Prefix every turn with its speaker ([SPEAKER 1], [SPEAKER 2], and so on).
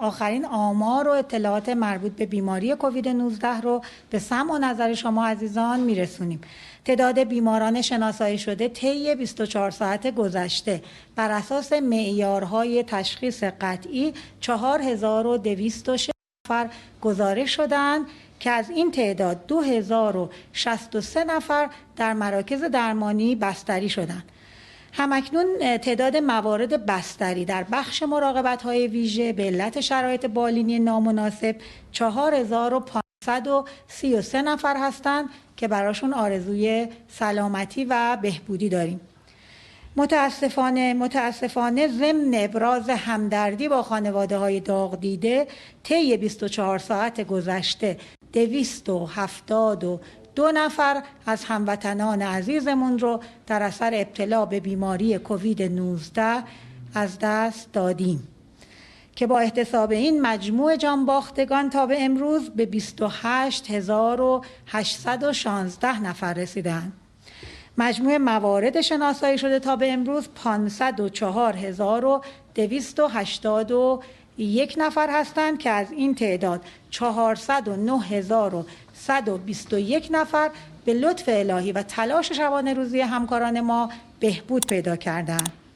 [SPEAKER 1] آخرین آمار و اطلاعات مربوط به بیماری کووید 19 رو به سمع و نظر شما عزیزان میرسونیم. تعداد بیماران شناسایی شده طی 24 ساعت گذشته بر اساس معیارهای تشخیص قطعی 4206 نفر گزارش شدند که از این تعداد 2063 نفر در مراکز درمانی بستری شدند. همکنون تعداد موارد بستری در بخش مراقبت‌های ویژه به علت شرایط بالینی نامناسب 4533 نفر هستند که براشون آرزوی سلامتی و بهبودی داریم. متاسفانه ضمن ابراز همدردی با خانواده‌های داغ دیده طی 24 ساعت گذشته 272 نفر از هموطنان عزیزمون رو در اثر ابتلا به بیماری کووید 19 از دست دادیم که با احتساب این مجموع جانباختگان تا به امروز به 28816 نفر رسیدند. مجموع موارد شناسایی شده تا به امروز 504281 نفر هستند که از این تعداد 409121 نفر به لطف الهی و تلاش شبانه روزی همکاران ما بهبود پیدا کردند.